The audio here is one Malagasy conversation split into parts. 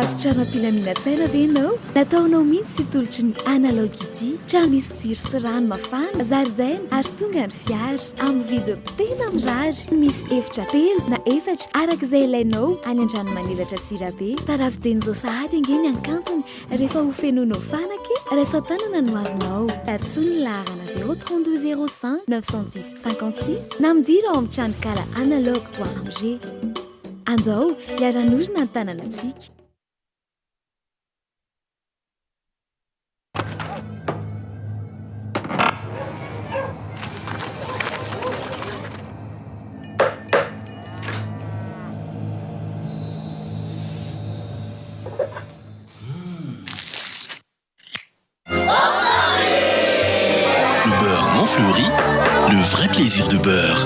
Azo trano-pilaminatsaina ve ianao? Nataonao mihitsy sy tolotry ny analogy ity. Trano misy jiro sy rano mafana, zaridaina ary tonga ny fiara amin'ny vidiny tena mirary. Misy efitra 3 na 4 arak'izay ilainao any an-dranomanilatra Tsirabe. Tarafinten'izao sahady angeny hankantony rehefa ho fenoinao fanaky raiso tanana no avinao. Tatsoa ny laharana 032 05 910 56 na midira ao amin'ny tranokala analogue.amg. Andao hiara-norina ny tanànantsika. Fleury, le vrai plaisir de beurre.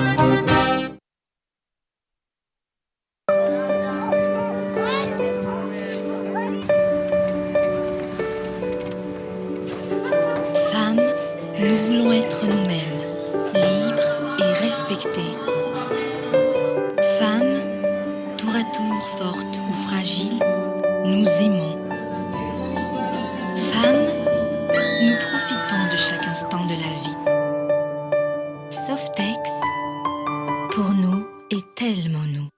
Femmes, nous voulons être nous-mêmes, libres et respectées. Femmes, tour à tour fortes ou fragiles, nous aimons. Femmes, nous profitons de chaque instant de la vie. Softex, pour nous, est tellement nous.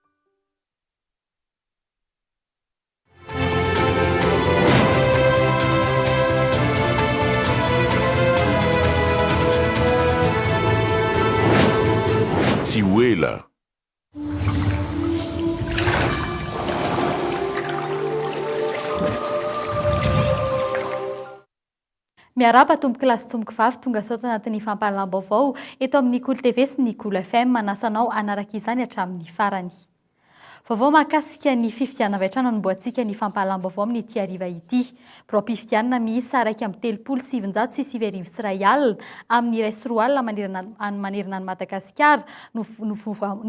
Tiwela. Miaraba tomboky lasy tomboky vavy tonga sao tanatin'ny fampahalaam-baovao eto amin'ny Nikolo TV sy Nikolo FM manasanao anaraka izany hatramin'ny farany. Vaovao mahakasika ny fifidianana avy hatrany anomboantsika ny fampahalaam-baovao amin'ny ity hariva ity. Mpifidianana miisa 1,770 sy 1 alina amin'ny iray sy 2 alina manerana ny Madagasikara no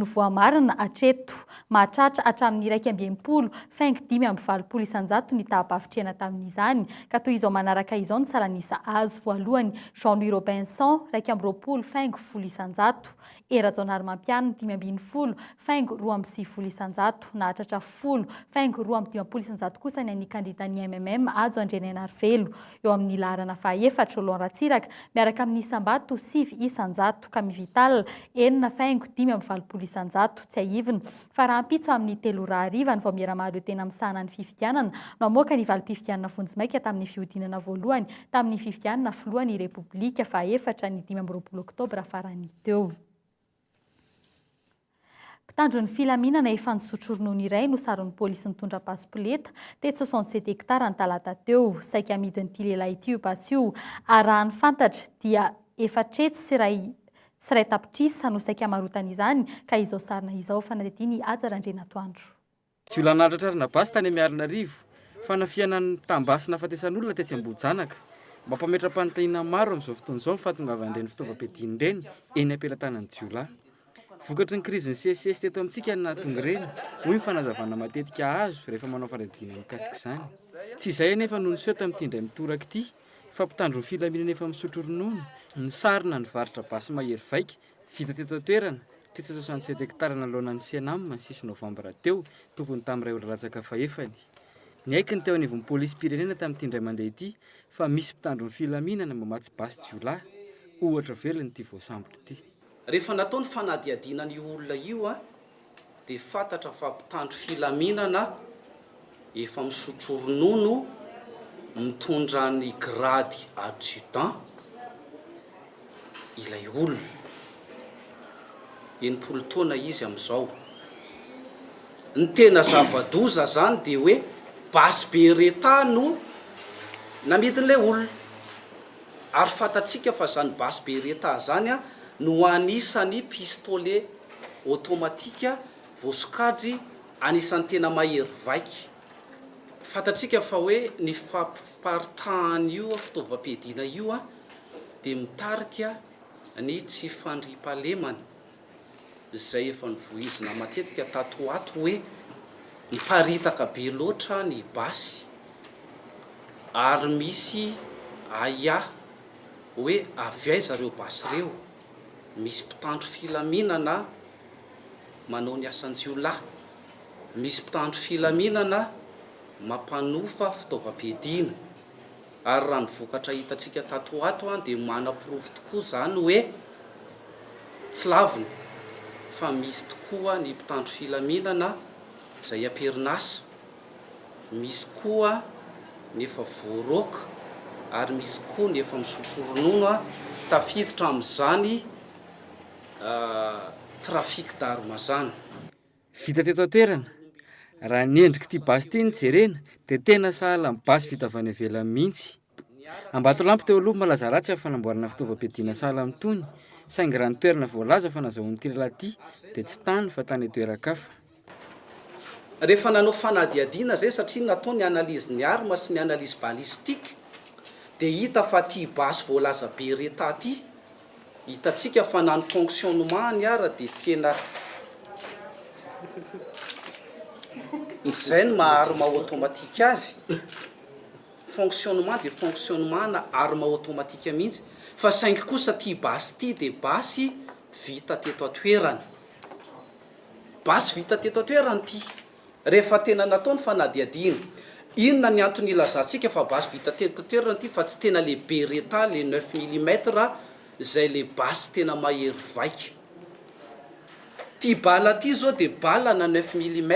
voamarina hatreto. Mahatratra hatramin'ny 1,5 isanjato ny tahapavitrena tamin'izany. Ka toy izao manaraka izao ny salanisa azo voalohany Jean-Louis Robinson 2,5 isanjato. Era-Jaonary Mampianina 5,2 isanjato. Nahatratra 10,2 isanjato kosa ny kandidany MMM ajo Andrenana Arvelo. Eo amin'ny laharana faha-efatra Laurent Ratsiraka miaraka amin'ny Isambato 9 isanjato. Camille Vital 4,5 isanjato. Tsy ahivina fa raha ampitso amin'ny 3 ny vao miara-mahadeo tena misahana ny fifidianana no amoaka ny valim-pifidianana Vonjimaika tamin'ny fihodinana voalohany tamin'ny fifidianana filohan'ny Repoblika faha-efatra ny 15 Oktobra farany teo. Mpitandro ny filaminana efa nisotro ronono iray no saron'ny polisy nitondra pasipoleta teto 67 hektara ny talata teo. Saika amidin'ity lehilahy ity io pasy io arahany fantatra dia efa tretsy sy ray tapitrisa no saika marotana izany ka izao sarina izao fanadidiny Ajarandrena Toandro. Tsy olana natratrarina basy tany Miarina Rivo fa nafiana ny tambasina fatesan'olona tetsy Ambohijanoka mba mpametra-panontaniana maro amin'izao fotoan'izao mifatongavan'ireny fitaovam-piadiana ireny eny am-pelatanan'ny Jiolahy. Vokatry ny krizin'ny CSS teto amintsika ny nahatonga ireny hoy ny fanazavana matetika azo rehefa manao fanadinana mikasika izany. Tsy izay anefa noho ny seho tamin'ity indray mitoraka ity fa mpitandro ny filaminana efa misotro ronono ny sarina ny varotra basy mahery vaika vita teto toerana tetsy 67 hektara nalohana ny Sianam ny 6 Novambra teo tokony tamin'iray olo ratsaka faefany. Niaiky ny teo anivon'ny polisy pirenena tamin'ity indray mandeha ity fa misy mpitandro ny filaminana mamatsy basy Jiolahy ohatra velany ity voasambotra ity. Rehefa natao ny fanadiadinany olona io dia fantatra fa mpitandro filaminana efa misotro ronono mitondra ny grady adjudant ilay olona 80 taona izy amin'izao. Ny tena zava-doza zany dia hoe basy bereta no namidin'ilay olona ary fantatsika fa zany basy bereta zany no anisany pistolet automatika voasokajy anisany tena mahery vaika. Fantatsika fa hoe ny fampiparitahany io fitaovam-piadiana io dia mitarika ny tsy fandriampahalemana izay efa nivoizina matetika tatoato hoe miparitaka be loatra ny basy ary misy aya hoe avy aiza reo basy reo. Misy mpitandro filaminana manao ny asan-Jiolahy misy mpitandro filaminana mampanofa fitaovam-piadiana ary raha ny vokatra hitantsika tato ato dia manam-pirofo tokoa zany hoe tsy lavina fa misy tokoa ny mpitandro filaminana izay amperinasa, misy koa nefa voaroka ary misy koa nefa misotro ronono tafiditra amin'izany trafika daromazana. Vita teto an-toerana, raha ny endriky ity basy ity ny jerena dia tena sahala amin'ny basy vita avy any ivelany mihitsy. Ambatolampy teo aloha malaza ratsy amin'ny fanamboarana fitaovam-piadiana sahala amin'itony, saingy raha ny toerana voalaza fa nazahoan'ity lehilahy ity dia tsy tany fa tany toeran-kafa. Rehefa nanao fanadihadiana zay satria natao ny analizy ny arma sy ny analizy balistika dia hita fa ty basy voalaza be reta ty hitantsika fa nany fonctionnement ny ara dia tena izay ny maha-arma automatique azy. Fonctionnement dia fonctionnement na arma automatique mihitsy, fa saingy kosa ty basy ty dia basy vita teto atoerany. Basy vita teto atoerany ty. Rehefa tena natao ny fanadihadiana, inona ny antony ilazantsika fa basy vita teto atoerany ty fa tsy tena lehibe reta le 9 mm izay le basy tena mahery vaika. Ty bala ty zao dia bala na 9 mm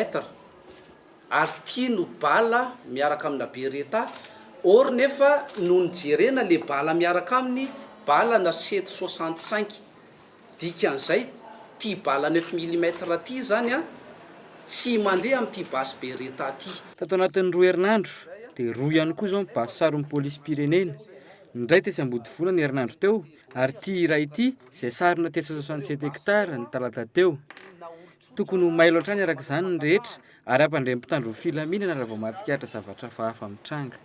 ary ty no bala miaraka amina bereta, or nefa no nijerena le bala miaraka aminy bala na 765. Dikan'izay ty bala 9 mm ty zany tsy mandeha amin'ity basy bereta ty. Tato anatin'ny 2 herinandro dia 2 ihany koa zao basy saron'ny polisy pirenena. Ndray tesy ambodivola ny herinandro teo ary ty iray ity izay sarona tetsy 67 hektara ny talata teo. Tokony ho may loatra any araka izany ny rehetra ary ampandray mpitandro filaminana raha vao mahatsikaritra zavatra hafa mitranga.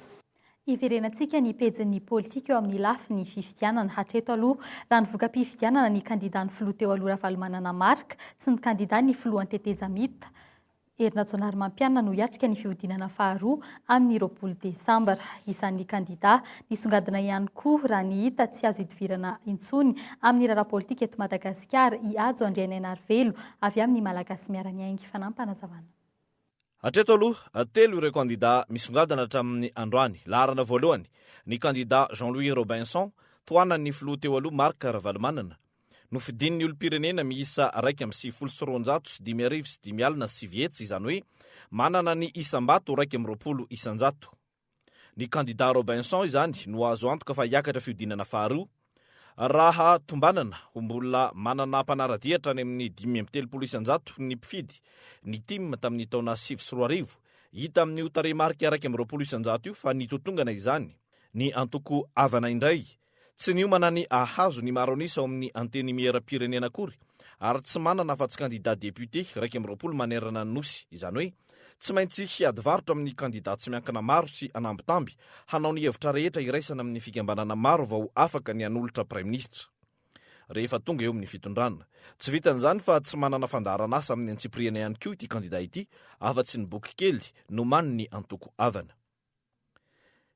Iverenantsika ny pejin'ny politika eo amin'ny lafiny fifidianana hatreto aloha raha ny voka-pifidianana ny kandida ny filoha teo aloha Ravalomanana Marc sy ny kandida ny filoha Teteza Mita. Erina Jonary Mampianina no hiatrika ny fihodinana faharoa amin'ny 20 Desambra. Isan'ny kandida nisongadina ihany koa raha ny hita tsy azo hidivirana intsony amin'ny raharaha politika eto Madagasikara i Ajo Andrianenarivelo avy amin'ny Malagasy miara-miaingy. Fanampanazavana. Hatreto aloha, 3 ireo kandida misongadina hatramin'ny androany. Laharana voalohany, ny kandida Jean-Louis Robinson, toanan'ny filoha teo aloha Marc Ravalomanana. Nofidin'ny olom-pirenena miisa 2,995 izany hoe manana ny isam-bato 220 isan-jato. Ny kandida Robinson izany no azo antoka fa hiakatra fihodinana faharoa raha tombanana ho mbola manana mpanara-dihatra any amin'ny 530 isan-jato ny mpifidy ny tim tamin'ny taona 2024 hita amin'ny hotare marika 220 isan-jato io fa nitotongana izany ny antoko avana indray. Tsy niomana ny ahazo ny maronisa ao amin'ny anteny miera-pirenena akory ary tsy manana fa tsy kandida deputé 220 manerana ny nosy. Izany hoe tsy maintsy hiady varotra amin'ny kandida tsy miankina maro sy anambitamby hanao ny hevitra rehetra iraisana amin'ny fikambanana maro vao afaka ny anolotra praiminisitra rehefa tonga eo amin'ny fitondrana. Tsy vitan'izany fa tsy manana fandarana asa amin'ny antsipriana ihany koa ity kandida ity afa-tsy ny boky kely no maniny antoko avana.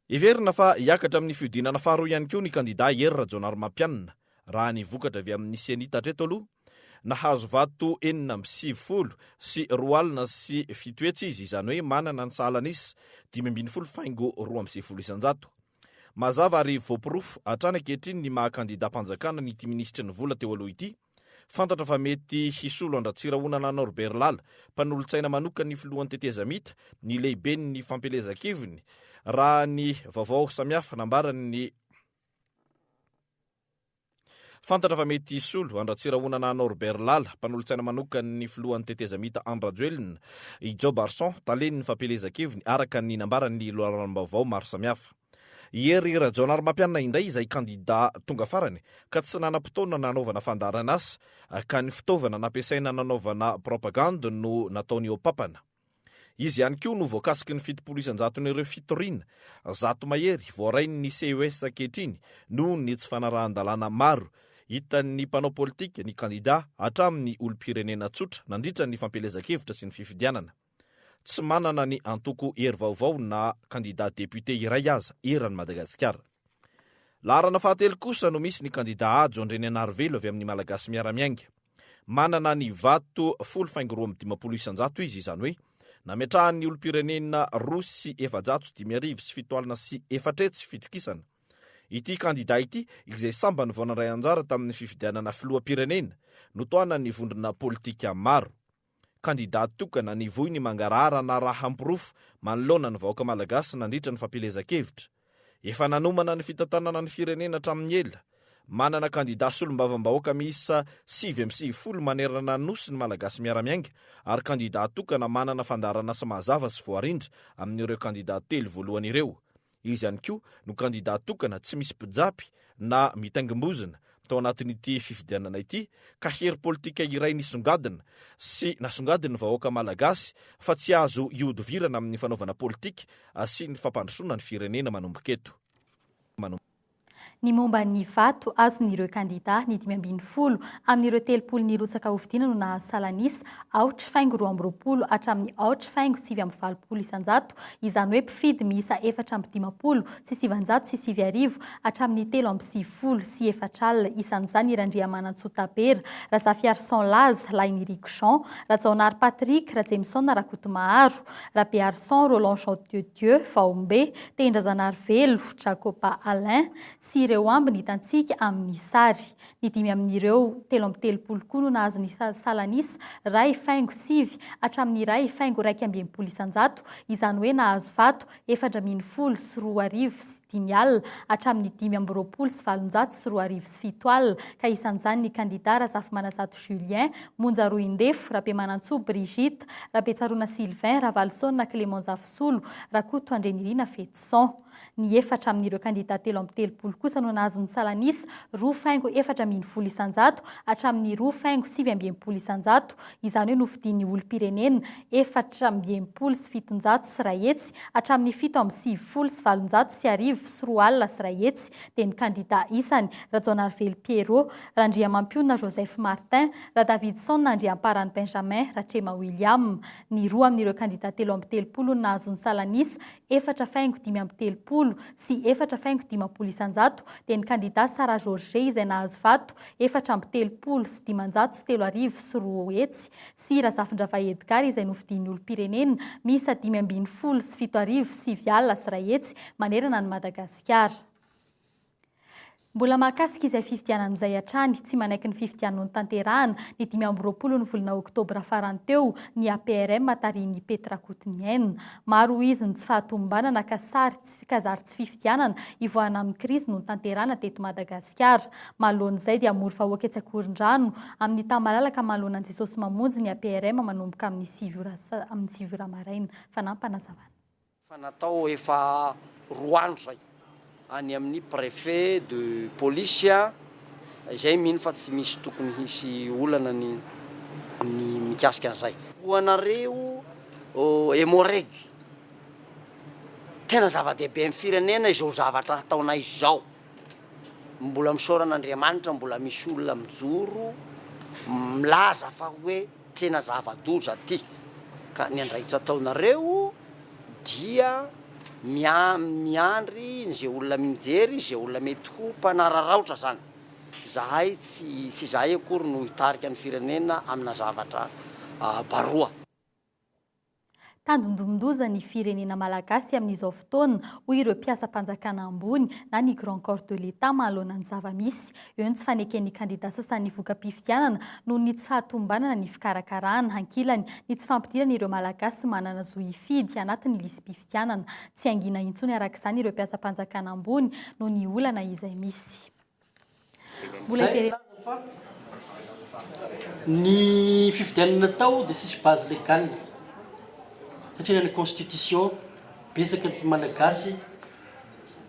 Iverina fa hiakatra amin'ny fihodinana faharoa ihany koa ny kandida Erina Jonary Mampianina raha ny vokatra avy amin'ny senita hatreto aloha nahazo vato 470 sy 4,7 hetsy izy, izany hoe manana ny sahalanisa 5,2 isan-jato. Mazava ary voapirofo hatrany ankehitriny ny maha-kandida-panjakana ny ity minisitry ny vola teo aloha ity. Fantatra fa mety hisolo andratsirahonana Norbert Lala, mpanolotsaina manoka ny filohan'ny Teteza Mita, ny lehibe ny fampelezan-keviny raha ny vaovao samihafa nambarany fantatra fa mety hisolo andratsirahonana Norbert Lala, mpanolotsaina manoka ny filohan'ny Teteza Mita Andrajoelina, i Joe Barson taleniny fampelezan-keviny araka ny nambarany loharam-baovao maro samihafa. Erina Jonary Mampianina indray izay kandida tonga farany ka tsy nanam-potoana nanaovana fandarana asa ka ny fitaovana nampiasaina nanaovana propaganda no nataony eo papana. Izy ihany koa no voakasiky ny 70 isan-jaton'ireo fitoriana zato mahery voarainy ny CES ankehitriny noho ny tsy fanarahan-dalàna maro hitan'ny mpanao politika ny kandida hatramin'ny olom-pirenena tsotra nandritra ny fampelezan-kevitra sy ny fifidianana. Tsy manana ny antoko hery vaovao na kandida deputé iray aza eran'ny Madagasikara. Laharana fahatelo kosa no misy ny kandida Ajo Andrianenarivelo avy amin'ny Malagasy miara-miainga. Manana ny vato 10,220 isan-jato izy, izany hoe nametrahan'ny olom-pirenena Rosy 750 sy 4 fitokisana. Ity kandida ity izay sambany voanaray anjara tamin'ny fifidianana filoham-pirenena no toana ny vondrona politika maro. Kandida tokana ny voiny mangarahara na raha hampirofo manoloana ny vahoaka malagasy nandritra ny fampilezan-kevitra. Efa nanomana ny fitantanana ny firenena hatramin'ny ela. Manana kandida solombavam-bahoaka miisa 7 manerana nosy ny malagasy miara-miainga ary kandida tokana manana fandarana sy mazava sy voarindra amin'ireo kandida telo voalohany ireo. Izy ihany koa no kandida tokana tsy misy pijapy na mitaingimbozina tao anatin'ity fifidianana ity ka hery politika iray nisongadina sy nasongadiny vahoaka malagasy fa tsy azo iodivirana amin'ny fanaovana politika sy ny fampandrosoana ny firenena manomboka eto. Ny momba ny vato azon'ireo kandida ny 520 amin'ireo 30 ny rotsaka hovidina no nahazo salanisa 4,20 hatramin'ny 4,720 isanjato, izany hoe mpifidy miisa 4,50 sy 700 sy 7,000 hatramin'ny 3,20 sy 4 isan'izany Irandriamanantsotabera, Razafiarson Laza, Lainirico Jean, Rajaonary Patrick, Rajemison Rakotomaharo, Rabe Arson, Roland Jean Dieu, Vaombe, Tendrazanary Velo, Jacoba Alain sy ireo ambiny hitantsika amin'ny sary. Ny 5 amin'ireo 330 koa no nahazo ny salanisa 2,7 hatramin'ny 2,120 isanjato, izany hoe nahazo vato 4,10 sy 2,000 sy 5 alina hatramin'ny 5,20 sy 700 sy 2,000 sy 7 alina ka isan'izany ny kandida Razafy Manazato Julien, Monja Roindefo, Rabe Manantsoa Brigitte, Rabe Tsarona Sylvain, Ravalsona Clément Zavosolo, Rakoto Andrenirina Fetson. Ny 4 amin'ireo kandida 330 kosa no nahazo ny salanisa 2,420 isanjato hatramin'ny 2,720 isanjato, izany hoe nofidin'ny olom-pirenena 4,20 sy 700 sy ray hetsy hatramin'ny 7,70 sy 700 sy 1,000 sy 2 alina sy ray hetsy. Dia ny kandida isany Rajaonary Velo Pierrot, Randriamampiona Joseph Martin, Davidson Andriamparany Benjamin, Ratrema William. Ny 2 amin'ireo kandida 330 no nahazo ny salanisa 4,530 sy 4,50 isanjato, dia ny kandida Sara George izay nahazo vato 4,30 sy 500 sy 3,000 sy 2 hetsy, sy Razafindrava Edgar izay nofidin'ny olom-pirenena miisa 5,20 sy 7,000 sy 9 alina sy ray hetsy manerana ny Madagasikara. Mbola mahakasika izay fifidianan'izay hatrany tsy manaiky ny fifidianany tanterahana ny 20 ny volana Oktobra farany teo ny APRM tariny Petra Kotiniaina. Maro izy ny tsy fahatombanana ka zary tsy fifidianana ivoahana amin'ny krizy no tanterahana teto Madagasikara. Manoloan'izay dia moro vahoaka etsy Akorondrano amin'ny tamalalaka manoloana ny Jesosy mamonjy ny APRM manomboka amin'ny 9 ora maraina. Fanampanazavana. Fanatao efa 2 andro zay any amin'ny préfet de police izay mino fa tsy misy tokony hisy olana ny mikasika an'izay. Hoanareo Emoreg tena zava-dehibe amin'ny firenena izao zavatra ataonay izao. Mbola misaoran'Andriamanitra, mbola misy olona mijoro milaza fa hoe tena zava-doza ty. Ka ny andraikitra ataonareo dia miandry zay olona mijery, zay olona mety ho mpanararaotra zany. Zahay tsy zahay akory no hitarika ny firenena amina zavatra baroa. Tandondomindoza ny firenena malagasy amin'izao fotoana hoy ireo mpiasa-panjakana ambony na ny Grand Corps de l'État manoloana ny zava-misy. Eo ny tsy faneken'ny kandida sasany voka-pifidianana noho ny tsy fahatombanana ny fikarakarana hankilany ny tsy fampidirana ireo malagasy manana zo hifidy anatin'ny lisy-pifidianana. Tsy angina intsony arak'izany ireo mpiasa-panjakana ambony noho ny olana izay misy. Ny fifidianana tao dia sisy base légale satria ny constitution betsaka ny malagasy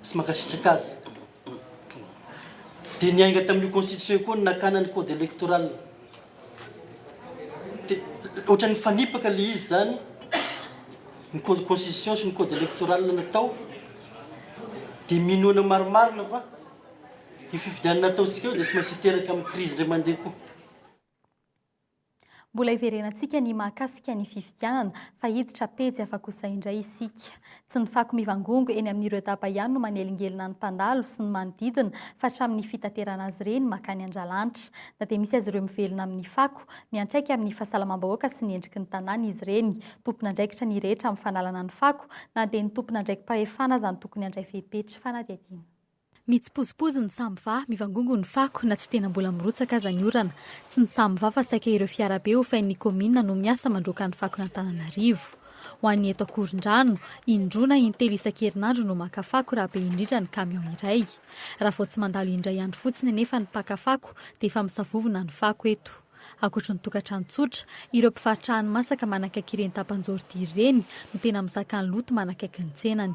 sy mankasitraka azy. Dia niainga tamin'io constitution koa nakana ny code électoral. Dia ohatran'ny fanipaka le izy zany ny constitution sy ny code électoral natao dia minoana maromarina fa ny fifidianana ataontsika eo dia tsy maintsy hiteraka amin'ny crise indray mandeha koa. Mbola iverenantsika ny mahakasika ny fifidianana fa hiditra pejy afaka kosa indray isika. Tsy ny fako mivangongo eny amin'ireo daba ihany no manelingelina ny mpandalo sy ny manodidina fa hatramin'ny fitaterana azy ireny makany Andrialanitra. Na dia misy azy ireo mivelona amin'ny fako, miantraika amin'ny fahasalamam-bahoaka sy ny endriky ny tanàna izy ireny. Tompona andraikitra ny rehetra amin'ny fanalana ny fako, na dia ny tompona andraikim-pahefana aza ny tokony handray fepetra fanadihadiana. Mitsipozipozy ny samby mivangongo ny fako na tsy tena mbola mirotsaka aza ny orana. Tsy ny samby fa saika ireo fiarabe ho fain'ny komina no miasa mandroaka ny fako n'Antananarivo. Ho an'ny eto Akorondrano, indroana intelo isan-kerinandro no maka fako raha be indrindra ny kamion iray. Raha vao tsy mandalo indray andro fotsiny nefa ny mpaka fako dia efa misavovona ny fako eto. Ankoatra ny tokantrano tsotra, ireo mpivarotra hani-masaka manakaiky ireny tapan-jordy ireny no tena mizaka ny loto manakaiky ny tsenany.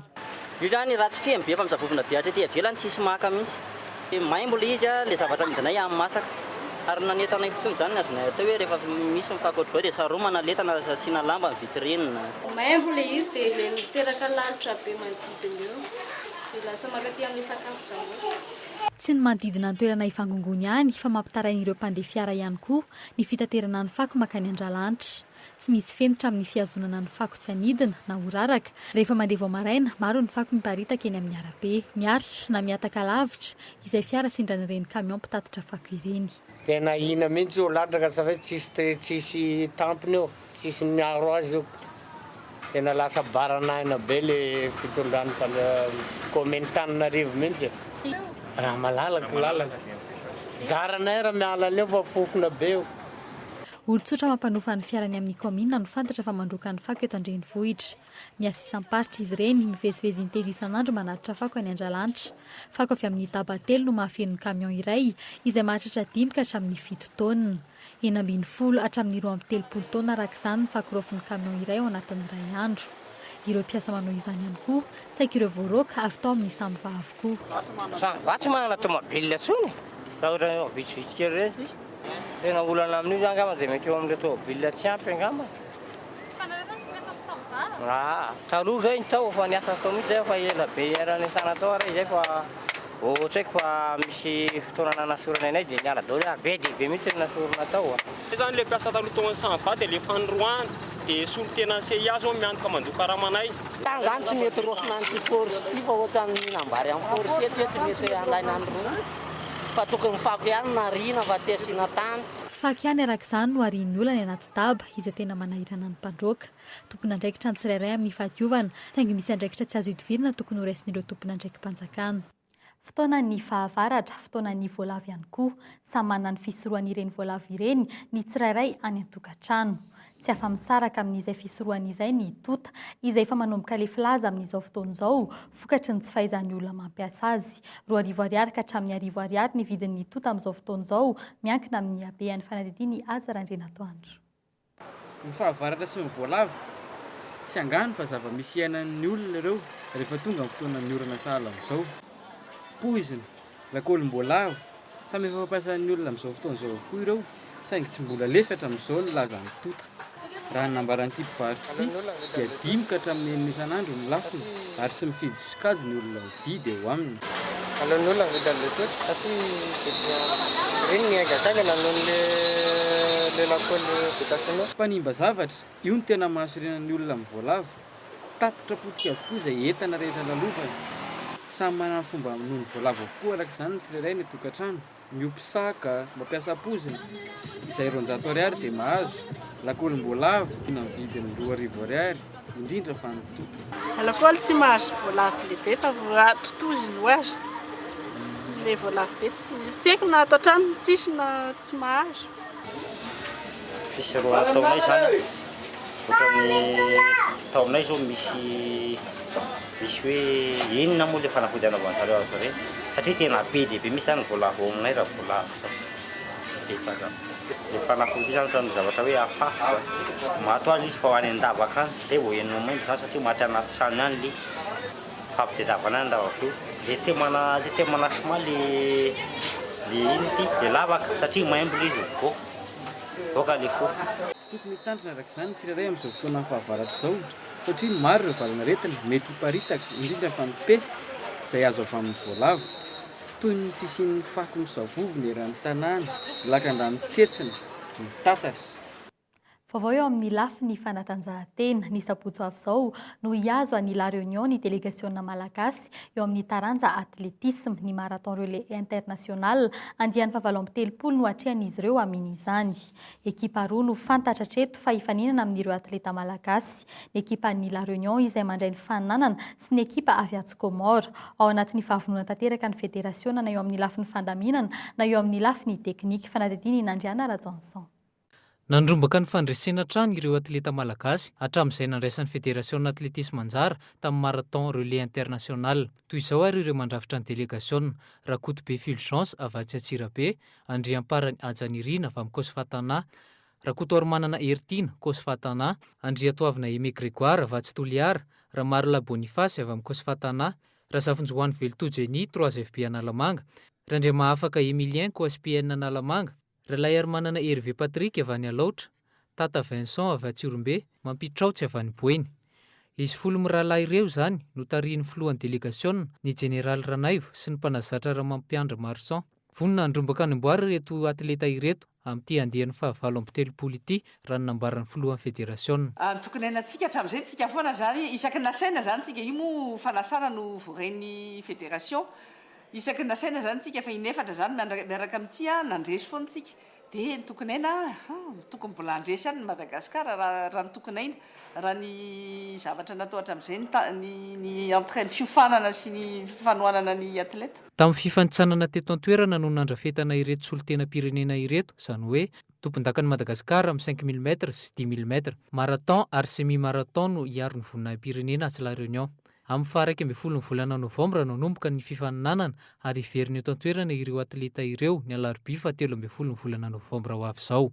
Io zany raha tsy fehmy be fa misavovona be hatretỳ avelany tsisy maka mihitsy. Fe may mbola izy le zavatra midinay amin'ny masaka. Ary nanentanay fotsiny zany azonay atao hoe rehefa misy mifako ohatr'izao dia saromana letana asiana lamba ny vitrinina. May mbola izy dia le miteraka lalitra be manodidina eo. Dia lasa mankaty amin'ny sakafo daholo. Tsy ny manodidina ny toerana ifangongony ihany fa mampitarain'ireo mpandeha fiara ihany koa ny fitaterana ny fako makany Andrialanitra. Tsy misy fenitra amin'ny fiazonana ny fako tsy anidina na uraraka. Rehefa mandeha vao maraina, maro ny fako miparitaka eny amin'ny arabe, miaritra na miataka lavitra izay fiara sindran'ireny kamion mpitatitra fako ireny. Tena ina mihitsy io latraka sa hoe tsisy tampony eo, tsisy miaro azy io. Tena lasa baranaina be le fitondran'ny Komentananarivo mihitsy. Raha malalaka lalaka. Zaranay raha miala eo fa fofona be io. Olon-tsotra mampanofa ny fiarany amin'ny komina no fantatra fa mandroaka ny fako eto Andrenivohitra. Miasa isam-paritra izy ireny mivezivezy intelo isan'andro manatitra fako any Andrialanitra. Fako avy amin'ny daba telo no mahafeno ny kamion iray izay mahatratra 5 ka hatramin'ny 7 taonina. 910 hatramin'ny 230 taonina araka izany ny fako rofin'ny kamion iray ao anatin'ny iray andro. Ireo mpiasa manao izany ihany koa, saika ireo voaroka avy tao amin'ny samby avokoa. Vatsy manana tomobile tsony. Raha ohatra hoe vitsivitsika ireny. Tena olana amin'io zany angamba dia mety eo amin'ilay tomobile tsy ampy angamba. Fa nareo tsy miasa amin'ny samby va? Taloha zay ny tao fa niasa tao mihitsy zay fa ela be iarany sana tao ary zay fa ohatraiky fa misy fotoana nasorana anay dia niala daholo be dia be mihitsy nasorana tao. Zany le mpiasa taloha tao amin'ny samby va dia le fanoroana dia solo tena CIA zao miantoka mandoka ramanay. Tany zany tsy mety rofina an'ity force ity fa ohatrany minambary amin'ny force eto tsy mety andaina andro fa tokony fako ihany na rina fa tsy asiana tany. Tsy fako ihany araka izany no arian'ny olana anaty daba izay tena manahirana ny mpandroaka. Tompona andraikitra ny tsirairay amin'ny fahadiovana saingy misy andraikitra tsy azo hidivirana tokony ho raisin'ireo tompona andraikim-panjakana. Fotoana ny fahavaratra, fotoana ny voalavo ihany koa. Samy manana ny fisorohan'ireny voalavo ireny ny tsirairay any an-tokantrano. Tsy afa-misaraka amin'izay fisorohan'izay ny tota izay efa manomboka le filaza amin'izao fotoan'izao, vokatry ny tsy fahaizan'ny olona mampiasa azy. 2 ariary ka hatramin'ny 10 ariary ny vidin'ny tota amin'izao fotoan'izao, miankina amin'ny habean'ny fanadihadiany Aza Randrenatoandro. Ny fahavaratra sy ny voalavo tsy angano fa zava-misy iainan'ny olona ireo rehefa tonga amin'ny fotoanan'ny orana sahala amin'izao. Poizina, lakolom-boalavo, samy efa fampiasan'ny olona amin'izao fotoan'izao avokoa ireo, saingy tsy mbola lefatra amin'izao ny lazan'ny tota. Raha nambaran'ity mpivarotra ity dia 5 ka hatramin'ny 9 isan'andro ny lafiny ary tsy mifidy sokajy ny olona mividy eo aminy. Aleon'ny olona mividy an'ilay tota satria reny miaingadangana nohon'le lakoly votakina. Mpanimba zavatra, io no tena mahasorenan'ny olona amin'ny voalavo. Tapitra potika avokoa izay entana rehetra lalovany. Samy manana fomba noho ny voalavo avokoa araka izany ny tsirairay ny tokantrano. Miompy saka, mampiasa pozina, izay 200 ariary dia mahazo. Lakolim-boalavo na vidiny 2 ariary, indrindra fa ny tota. Lakoly tsy mahazo voalavo lehibe fa totozy no azo. Le voalavo be tsy haiko na ato an-trano tsisy na tsy mahazo. Fisorohana taonay zany. Ohatran'ny taonay zao misy hoe inona moa le fanafody anaovan'zareo azy ireny. Satria tena be dia be misy zany voalavo aminay raha voalavo. Betsaka. Le fanafody zany ohatran'ny zavatra hoe hafahafa. Mato azy izy fa ho any an-davaka any, izay vao henonao maimbo zany satria maty anaty trano ihany le izy. Fampitadiavana any an-davaka. Zay tsy manasoma le ino ity, le lavaka satria maimbo le izy voaka le fofo. Tokony hitandrina araka izany tsirairay amin'izao fotoana fahavaratra izao satria maro ireo valanaretina mety hiparitaka indrindra fa ny peste izay azo avy amin'ny voalavo toy ny fisian'ny fako misavovo ny eran'ny tanàna, ny lakan-drano tsetsina, ny tatatra. Vaovao eo amin'ny lafiny fanatanjahantena ny sabotsy avy izao no hiazo any La Réunion ny délégationna malagasy eo amin'ny taranja atletisme ny marathon relais international andiany fahavalo-telopolo no atrehan'izy ireo amin'izany. Ekipa roa no fantatra hatreto fa hifaninana amin'ireo atleta malagasy. Ny ekipa ny La Réunion izay mandray ny faninanana sy ny ekipa avy Comores ao anatin'ny fahavonona tanteraka ny federasiona na eo amin'ny lafiny fandaminana na eo amin'ny lafiny teknika fanadidiny Nandriana Rajanson. Nandrombaka ny fandresena trano ireo atleta malagasy hatramin'izay nandraisan'ny Fédération Atletisme Anjara tamin'ny marathon relais international. Toy izao ary ireo mandrafitra ny délégation Rakotobe Fulgence avy Atsirabe, Andriamparany Ajanirina avy amin'ny Kosfatana, Rakotoarmanana Ertina Kosfatana, Andriatoavina Aimé Grégoire avy Atsitoliara, Ramarla Boniface avy amin'ny Kosfatana, Razafinjoany Veltojeny 3FB Analamanga, Randriamahafaka Emilien KOSPN Analamanga, Ralay Armanana Hervé Patrick avy any Alaotra, Tata Vincent avy Atsiorombe, Mampitraotsy avy any Boeny. Izy folo mirahalahy ireo zany no tarihin'ny filohan'ny délégation ny Général Ranaivo sy ny mpanazatra Ramampiandra Marsan. Vonona andrombaka ny amboary reto atleta ireto amin'ity andehan'ny fahavalo amby telopolo ity raha ny nambaran'ny filohan'ny fédération. Tokony hainantsika hatramin'izay tsika foana zany isaky nasaina zany tsika io mo fanasana no voren'ny fédération. Isaky nasaina zany tsika fa inefatra zany miaraka amin'ity nandresy foana tsika. Dia ny tokony aina tokony mbola andresy any Madagasikara raha ny tokony aina raha ny zavatra natao hatramin'izay ny entraîne fiofanana sy ny fanohanana ny atleta. Tamin'ny fifanitsanana teto an-toerana no nandrafetana ireto solon-tena-pirenena ireto, izany hoe tompondakan'ny Madagasikara amin'ny 5000 m sy 10 000 m. Marathon ary semi-marathon no hiaro ny voninahim-pirenena sy La Réunion. Amin'ny faha 12 ny volana Novambra no nomboka ny fifaninanana ary iveriny eto an-toerana ireo atleta ireo ny alarobia fa 13 ny volana Novambra ho avy izao.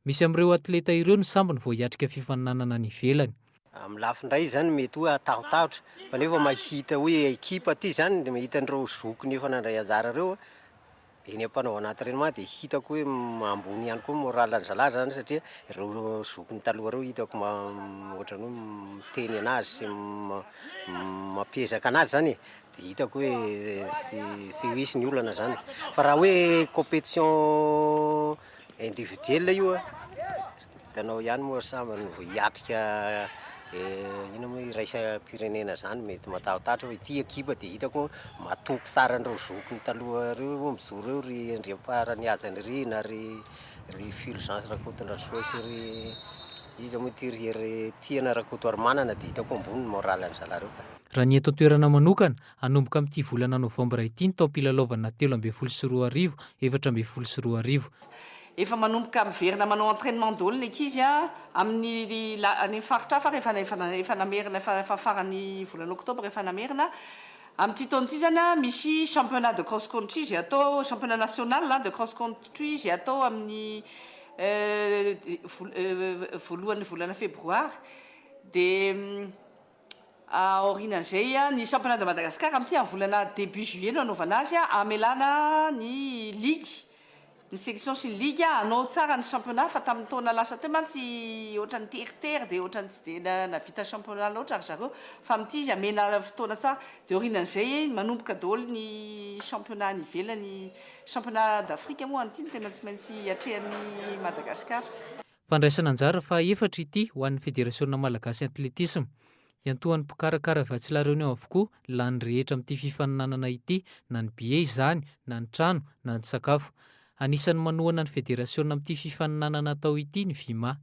Misy amin'ireo atleta ireo ny sambany vao hiatrika fifaninanana ny ivelany. Amin'ny lafindray zany mety hoe atahotahotra fa nefa mahita hoe ekipa aty zany dia mahita an'ireo zoky nefa nandray anjara ireo eny ampanao anaty renoma dia hitako hoe ambony ihany koa moralan'ny zalahy zany satria ireo zokiny taloha ireo hitako ohatrany hoe miteny anazy sy mampiezaka anazy zany dia hitako hoe sy hisy ny olana zany fa raha hoe compétition individuelle io hitanao ihany moa sambany vao hiatrika ino moa iraisam-pirenena zany mety matahotahotra hoe ity ekipa dia hitako matoky tsara an'ireo zokiny taloha ireo mijoro eo ry Andriamparany Ajanirina ry Fulgence Rakotondrasoasy ry izy moa ty ry Tiana Rakotoarmanana dia hitako ambony ny moralan'ny zalahy reo. Raha ny eto an-toerana manokana hanomboka amin'ity volana Novambra ity ny taom-pilalaovana 13 sy 14 Efa manomboka miverina manao entraînement daholo ny ankizy amin'ny faritra hafa efa namerina efa farany volana Oktobra efa namerina. Amin'ity taona ity zany misy championnat de cross country izay atao championnat national de cross country izay atao amin'ny voalohan'ny volana Febroary. Dia aorianan'izay ny championnat de Madagascar amin'ity amin'ny volana début juillet no anaovana azy amelana ny ligue. Ny section sy ny ligue anao tsara ny championnat fa tamin'ny taona lasa teo mantsy ohatran'ny teritery dia ohatran'ny tsy dia navita championnat loatra ary zareo fa amin'ity izy amena fotoana tsara dia aorianan'izay manomboka daholo ny championnat ny ivelany championnat d'Afrique moa an'ity tena tsy maintsy atrehan'ny Madagasikara. Fandraisana anjara fa efatra ity ho an'ny Fédération Malagasy Atletisme. Iantohan'ny mpikarakara avy atsy La Réunion avokoa lany rehetra amin'ity fifaninanana ity na ny billet izany na ny trano na ny sakafo. Anisan'ny manohana ny federasion amin'ity fifaninanana atao ity ny VIMA.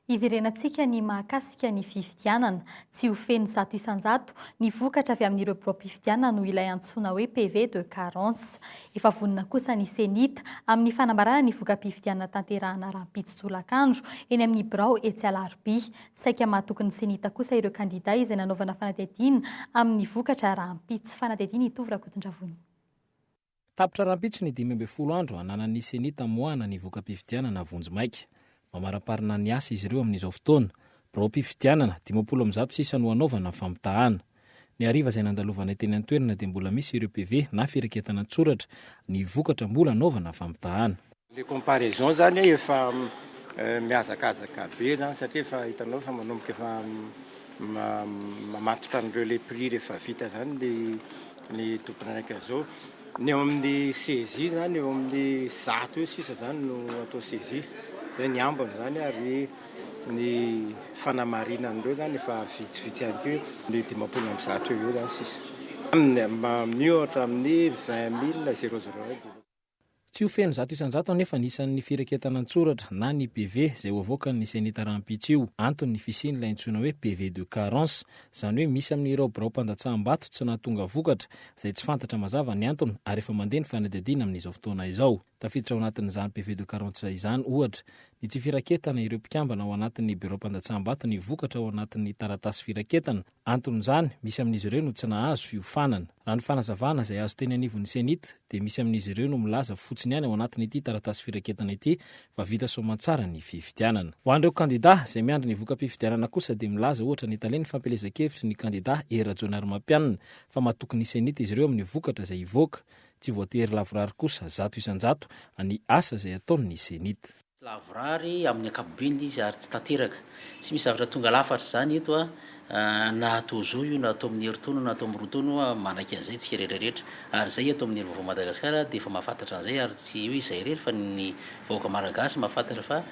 Iverenantsika ny mahakasika ny fifidianana tsy ho feno 100% ny vokatra avy amin'ireo pro-pifidianana no ilay antsoina hoe PV de carence. Efa vonona kosa ny senita amin'ny fanambarana ny voka-pifidianana tanterahana Rampitso Tolakandro eny amin'ny Birao etsy Alarobia. Saika mahatoky ny senita kosa ireo kandida izay nanaovana fanadihadiana amin'ny vokatra Rampitso. Fanadihadiana itovy Rakotondravony. Tapitra Rampitso ny 12 andro ananan'ny senita moana ny voka-pifidianana Vonjimaika. Mamaraparina ny asa izy ireo amin'izao fotoana. Pro-pifidianana 50% sisa no anaovana famitahana. Ny ariva izay nandalovana teny an-toerana dia mbola misy ireo PV na fireketana tsoratra ny vokatra mbola anaovana famitahana. Le comparaison zany efa miazakazaka be zany satria efa hitanao fa manomboka efa mamatotra an'ireo le prix rehefa vita zany ny tompona anakay zao. Ny eo amin'ny saisie zany eo amin'ny 100 eo sisa zany no atao saisie. zay ny ambiny zany ary ny fanamarinan'ireo zany efa vitsivitsy ihany ko ny 50 eo zany sisa miohatra amin'ny 20,000 tsy ho feno 100% anefa nisan'ny fireketana an-tsoratra na ny PV zay ho avoakan'ny senita rampitso io antony fisian'ilay antsoina hoe PV de carence, zany hoe misy amin'ireo birao-pandatsaham-bato tsy nahatonga vokatra izay tsy fantatra mazava ny antony ary efa mandeha ny fanadihadiana amin'izao fotoana izao. Tafiditra ao anatin'izany PV de carence izany ohatra ny tsy firaketana ireo mpikambana ao anatin'ny birao-pandatsaham-bato ny vokatra ao anatin'ny taratasy firaketana. Anton'izany misy amin'izy ireo no tsy nahazo fiofanana. Raha ny fanazavana izay azo teny anivon'ny senita dia misy amin'izy ireo no milaza fotsiny ihany ao anatin'ity taratasy firaketana ity fa vita soamantsara ny fifidianana. Ho an'ireo kandida izay miandry ny voka-pifidianana kosa dia milaza ohatra ny taleny fampelezan-kevitry ny kandida Erajonar Mampianina fa mahatoky ny senita izy ireo amin'ny vokatra izay ivoaka. Tsy voatery lavorary kosa 100% any asa izay ataon'ny senita. Lavorary amin'ny ankapobeny izy ary tsy tanteraka. Tsy misy zavatra tonga lafatra zany eto na atao zo io na atao amin'ny heritaona na atao amin'ny roataona manaiky an'izay tsika rehetrarehetra ary zay atao amin'ny vaovao Madagasikara dia efa mahafantatra an'izay ary tsy hoe izay rery fa ny vahoaka malagasy mahafantatra fa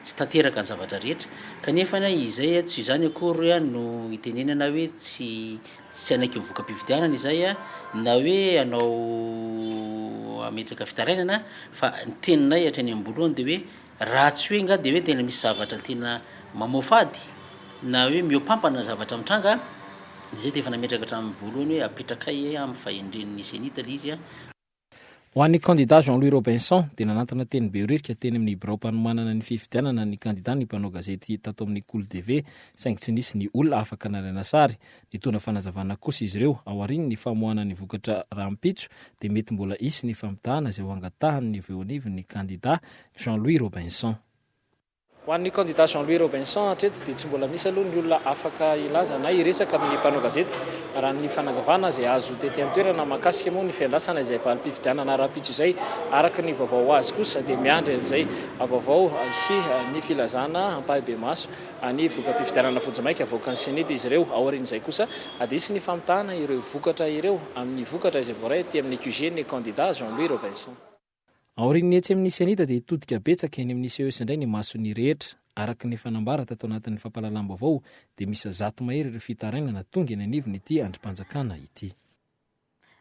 tsy tanteraka ny zavatra rehetra kanefa izay tsy izany akory no itenenana hoe tsy anaiky voka-pifidianana izay na hoe anao ametraka fitarainana fa ny teninay hatrany ambolohany dia hoe raha tsy hoe nga dia hoe tena misy zavatra tena mamofady na hoe miopampana zavatra mitranga izay dia efa nametraka hatramin'ny voalohany hoe apetrakay amin'ny fahendren'ny senita le izy Ho an'ny candidat Jean-Louis Robinson dia nanantona teny beoririka teny amin'ny birao-panomanana ny fifidianana ny candidat ny mpanao gazety tato amin'ny Cool TV saingy tsy nisy ny olona afaka nalaina sary. Nitondra fanazavana kosa izy ireo ao aoriany ny famoahana ny vokatra rampitso dia mety mbola isy ny famitahana izay ho angatahany veonivy ny candidat Jean-Louis Robinson. Ho an'ny candidat Jean-Louis Robinson hatreto dia tsy mbola misy aloha ny olona afaka ilaza na iresaka amin'ny mpanao gazety raha ny fanazavana izay azo tety an-toerana mahakasika moa ny fiandrasana izay valim-pifidianana rampitso izay araka ny vaovao azy kosa dia miandry an'izay vaovao sy ny filazana ampahibe maso ny voka-pifidianana fojomaika avoakan'ny senita izy ireo ao aorian'izay kosa dia isy ny famitahana ireo vokatra ireo amin'ny vokatra izay voaray ty amin'ny QG ny candidat Jean-Louis Robinson. Aorian'ny etsy amin'ny senita dia hitodika betsaka eny amin'ny CES indray ny masony rehetra araka ny fanambara tato anatin'ny fampahalalam-baovao dia misy 100 mahery ireo fitarainana tonga eny anivony ity andrim-panjakana ity.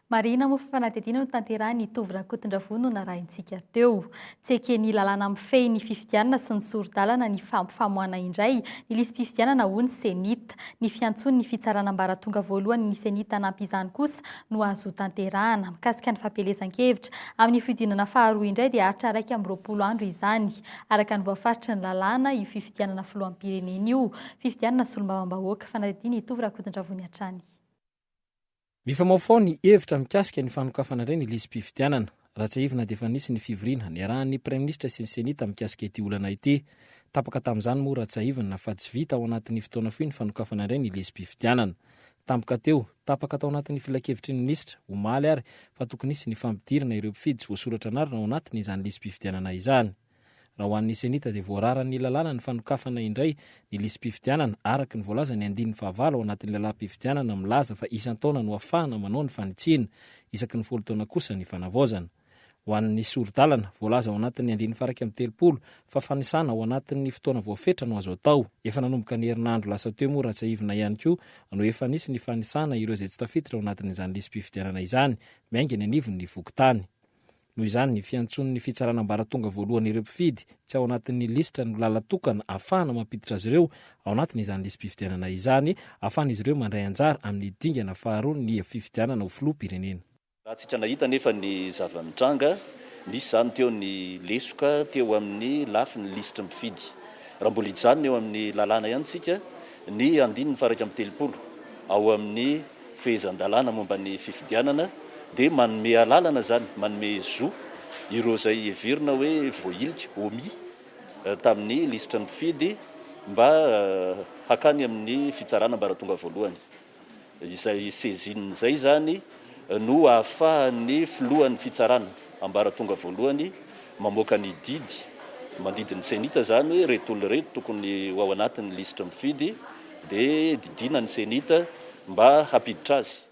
Marina moa fanadihadiana no tanterahany Tovy Rakotondravony no narahintsika teo. Tsy ekeny lalàna mifehy ny fifidianana sy ny soro-dalana ny famoahana indray ny lisam-pifidianana ho ny senita. Ny fiantsony ny fitsaranam-baratonga voalohany ny senita nampy izany kosa no azo tanterahana mikasika ny fampelezan-kevitra amin'ny fiodinana faharoa indray dia haritra 120 andro izany araka ny voafaritry ny lalàna io fifidianana filohampirenena io fifidianana solombavam-bahoaka fanadihadiana Tovy Rakotondravony hatrany. Mifamaofao ny hevitra mikasika ny fanokafana indray ny lisam-pifidianana. Ratsaivina dia efa nisy ny fivoriana niarahan'ny Praiministra sy ny senita mikasika ity olana ity. Tapaka tamin'izany moa Ratsaivina fa tsy vita ao anatin'ny fotoana fohy ny fanokafana indray ny lisam-pifidianana. Tampoka teo, tapaka tao anatin'ny filakevitry ny minisitra omaly ary fa tokony nisy ny fampidirana ireo mpifidy tsy voasoratra narina ao anatin'izany lisam-pifidianana izany. Raha ho an'ny senita dia voararan'ny lalàna ny fanokafana indray ny lisam-pifidianana araka ny voalaza ny 15 ao anatin'ny lalam-pifidianana milaza fa isan-taona no ahafahana manao ny fanitsiana isaky ny 10 taona kosa ny fanavaozana. Ho an'ny soro-dalana voalaza ao anatin'ny 9:30 fa fanisana ao anatin'ny fotoana voafetra no azo atao. Efa nanomboka ny herinandro lasa teo moa Ratsaivina ihany koa no efa nisy ny fanisana ireo izay tsy tafiditra ao anatin'izany lisam-pifidianana izany miainga ny anivony ny vokotany. Noho izany ny fiantson'ny fitsaranam-baratonga voalohany ireo mpifidy tsy ao anatin'ny lisitra no lalatokana ahafahana mampiditra azy ireo ao anatin'izany lisam-pifidianana izany ahafahan'izy ireo mandray anjara amin'ny dingana faharoa ny fifidianana ho filoham-pirenena. Raha tsitra nahita nefa ny zava-mitranga nisy zany teo ny lesoka teo amin'ny lafiny lisitra mpifidy. Raha mbola izany eo amin'ny lalàna ihany tsika ny 9:30 ao amin'ny fehezan-dalàna momba ny fifidianana dia manome alalana zany manome zo ireo izay heverina hoe voailika omi tamin'ny lisitra mpifidy mba hakany amin'ny fitsaranam-baratonga voalohany. Izay sezin'izay zany no ahafahan'ny filohan'ny fitsarana am-baratonga voalohany mamoaka ny didy mandidin'ny senita zany hoe reto olona reto tokony ao anatin'ny lisitra mpifidy dia didina ny senita mba hampiditra azy.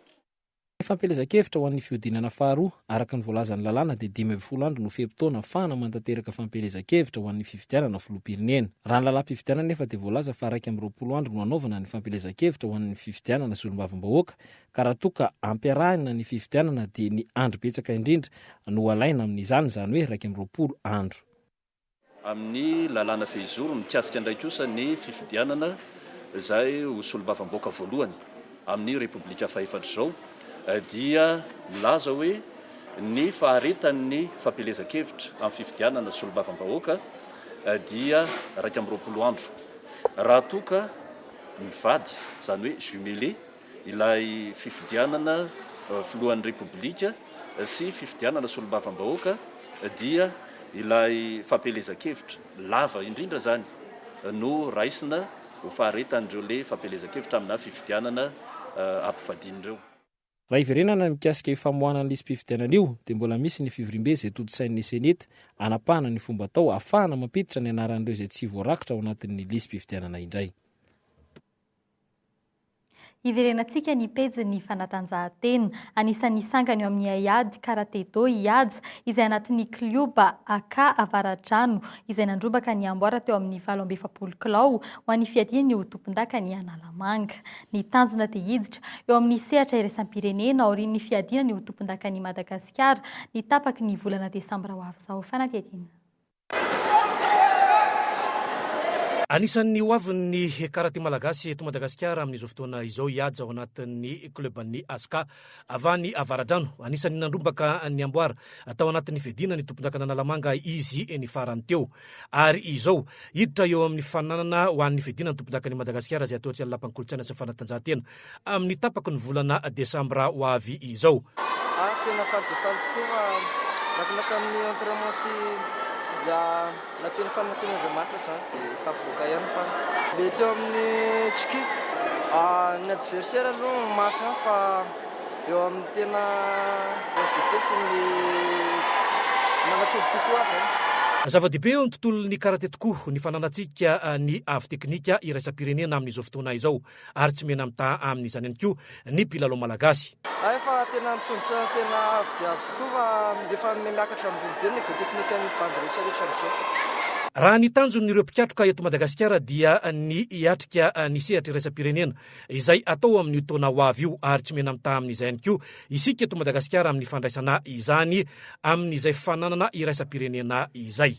Fampelezan-kevitra ho an'ny fiodinana faharoa araka ny voalazan'ny lalàna dia 12 andro no fehim-potoana ahafahana mantanteraka fampelezan-kevitra ho an'ny fifidianana filoham-pirenena. Raha ny lalahm-pifidianana nefa dia voalaza fa 20 andro no anaovana ny fampelezan-kevitra ho an'ny fifidianana solombavam-bahoaka ka raha toa ka ampiarahana ny fifidianana dia ny andro betsaka indrindra no alaina amin'izany, izany hoe 20 andro. Amin'ny lalàna fehizoro mikasika indray kosa ny fifidianana izay ho solombavam-bahoaka voalohany amin'ny Repoblika Fahaefatra izao dia milaza hoe ny faharetan'ny fampelezan-kevitra amin'ny fifidianana solombavam-bahoaka dia 20 andro. Raha toa ka mivady, izany hoe jumelé ilay fifidianana filohan'ny Repoblika sy fifidianana solombavam-bahoaka dia ilay fampelezan-kevitra lava indrindra zany no raisina ho faharetan'ireo le fampelezan-kevitra amina fifidianana ampivadin'ireo. Raha iverenana mikasika ifamohanana ny lisam-pifidianana io dia mbola misy ny fivoriam-be izay toto-sain'ny seneta anapahana ny fomba atao ahafahana mampiditra ny anaran'ireo izay tsy voarakitra ao anatin'ny lisam-pifidianana indray. Iverenantsika ny pejy ny fanatanjahantena, anisan'ny sangany eo amin'ny Aiady Karatedo Ihaja izay anatin'ny klioba Aka Avaradrano izay nandrobaka ny amboara teo amin'ny 27 kilao ho an'ny fiadiany ho tompon-daka ny Analamanga. Ny tanjona dia hiditra eo amin'ny sehatra iraisam-pirenena aorian'ny fiadiana ho tompon-daka ny Madagasikara ny tapaky ny volana Desambra ho avy izao. Fanatiadiana. Anisan'ny hoavin'ny karate malagasy eto Madagasikara amin'izao fotoana izao Ihaja ao anatin'ny kluban'ny Aska avany Avaradrano. Anisan'ny nandrombaka ny amboara atao anatin'ny fiadiana ny tompon-daka Analamanga izy ny farany teo. Ary izao hiditra eo amin'ny fananana ho an'ny fiadiana ny tompon-daka ny Madagasikara izay atao tsy lapan'ny kolontsaina sy fanatanjahantena amin'ny tapaky ny volana Desambra ho avy izao. Tena falifaly tokoa nakalaka amin'ny entraînement sy napeny fanaton'Andriamanitra zany dia tavoaka ihany fa le teo amin'ny tsiki ny adversaire aloha mafy fa eo amin'ny tena vitesse ny manatoby kokoa zany. Zava-dehibe eo amin'ny tontolon'ny karate tokoa ny fananantsika ny avy teknika iraisam-pirenena amin'izao fotoana izao ary tsy mena mitaha amin'izany ihany koa ny mpilalao malagasy. Fa tena misondratra tena avy dia avy tokoa fa efa miakatra ambony be ny voa teknikan'ny bandy rehetra rehetra amin'izao. Raha ny tanjon'ireo mpikatroka eto Madagasikara dia ny hiatrika ny sehatra iraisam-pirenena izay atao amin'ny taona ho avy io ary tsy mena mitaha amin'izay ihany koa isika eto Madagasikara amin'ny fandraisana izany amin'izay fananana iraisam-pirenena izay.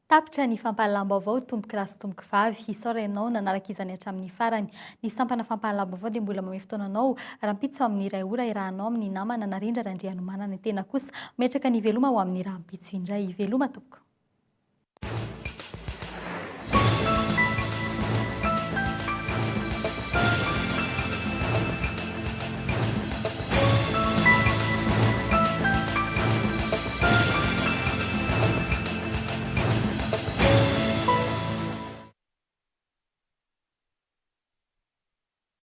Tapitra ny fampahalam-baovao tomboky rasy tomboky vavy isaora ianao nanaraka izany hatramin'ny farany. Ny sampana fampahalam-baovao dia mbola mamay fotoananao rahampitso amin'ny iray ora irahanao amin'ny namana narindra randrianomanana ny tena kosa metraka ny veloma ho amin'ny rahampitso indray veloma toko.